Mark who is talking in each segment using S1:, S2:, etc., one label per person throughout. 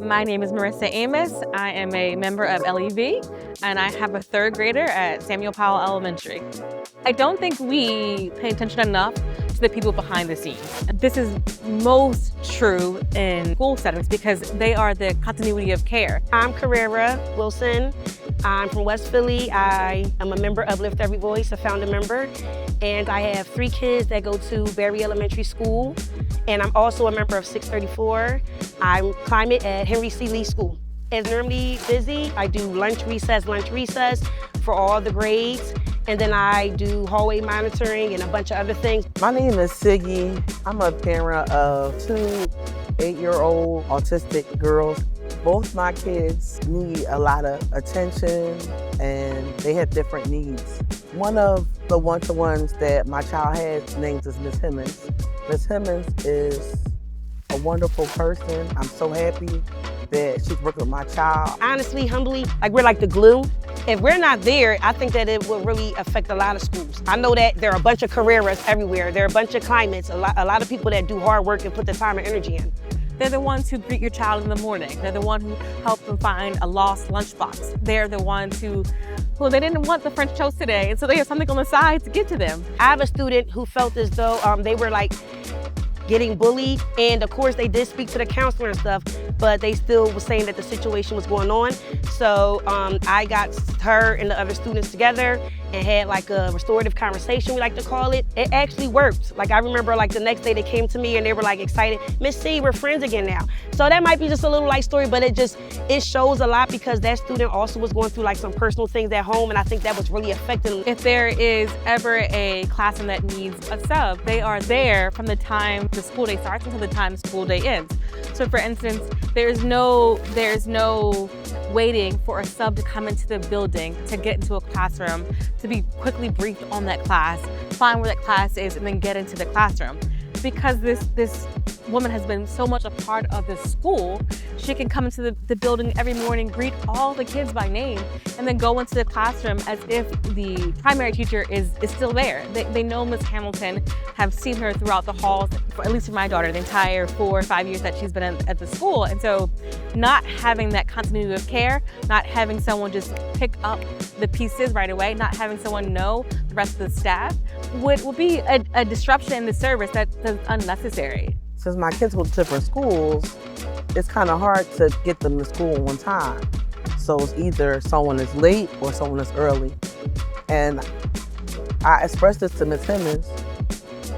S1: My name is Marissa Amos. I am a member of LEV, and I have a third grader at Samuel Powell Elementary. I don't think we pay attention enough to the people behind the scenes. This is most true in school settings because they are the continuity of care.
S2: I'm Carrera Wilson. I'm from West Philly. I am a member of Lift Every Voice, a founder member, and I have 3 kids that go to Berry Elementary School, and I'm also a member of 634. I'm climate at Henry C. Lee School. It's normally busy. I do lunch recess for all the grades, and then I do hallway monitoring and a bunch of other things.
S3: My name is Siggy. I'm a parent of 2 8-year-old autistic girls. Both my kids need a lot of attention and they have different needs. One of the one-to-ones that my child has named is Miss Hemmings. Miss Hemmings is a wonderful person. I'm so happy that she's working with my child.
S2: Honestly, humbly, we're like the glue. If we're not there, I think that it will really affect a lot of schools. I know that there are a bunch of Carreras everywhere. There are a bunch of climates, a lot of people that do hard work and put the time and energy in.
S1: They're the ones who greet your child in the morning. They're the one who help them find a lost lunchbox. They're the ones who they didn't want the French toast today, and so they have something on the side to get to them.
S2: I have a student who felt as though they were getting bullied, and of course they did speak to the counselor and stuff, but they still was saying that the situation was going on. So I got her and the other students together and had a restorative conversation, we like to call it. It actually worked. I remember the next day they came to me and they were excited, Miss C, we're friends again now. So that might be just a little light story, but it shows a lot because that student also was going through some personal things at home, and I think that was really affecting.
S1: If there is ever a classroom that needs a sub, they are there from the time the school day starts until the time the school day ends. So for instance, there's no waiting for a sub to come into the building to get into a classroom, to be quickly briefed on that class, find where that class is, and then get into the classroom. Because this woman has been so much a part of the school, she can come into the building every morning, greet all the kids by name, and then go into the classroom as if the primary teacher is still there. They know Miss Hamilton, have seen her throughout the halls, at least for my daughter, the entire 4 or 5 years that she's been at the school. And so not having that continuity of care, not having someone just pick up the pieces right away, not having someone know the rest of the staff would be a disruption in the service that's unnecessary.
S3: Since my kids go to different schools, it's kind of hard to get them to school on time. So it's either someone is late or someone is early. And I expressed this to Miss Hemmings,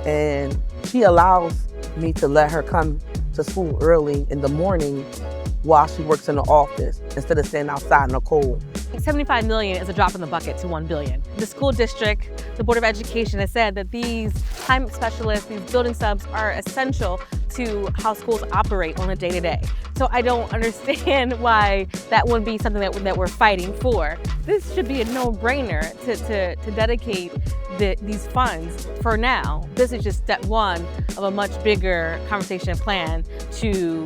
S3: and she allows me to let her come to school early in the morning while she works in the office instead of standing outside in the cold.
S1: $75 million is a drop in the bucket to $1 billion. The school district, the Board of Education has said that these climate specialists, these building subs are essential to how schools operate on a day-to-day. So I don't understand why that wouldn't be something that we're fighting for. This should be a no-brainer to dedicate these funds for now. This is just step one of a much bigger conversation plan to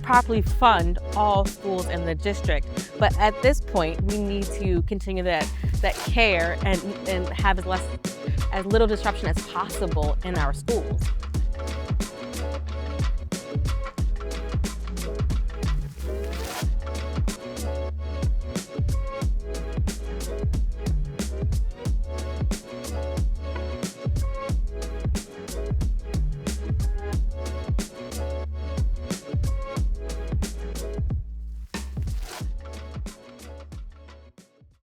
S1: properly fund all schools in the district. But at this point, we need to continue that care and have as little disruption as possible in our schools.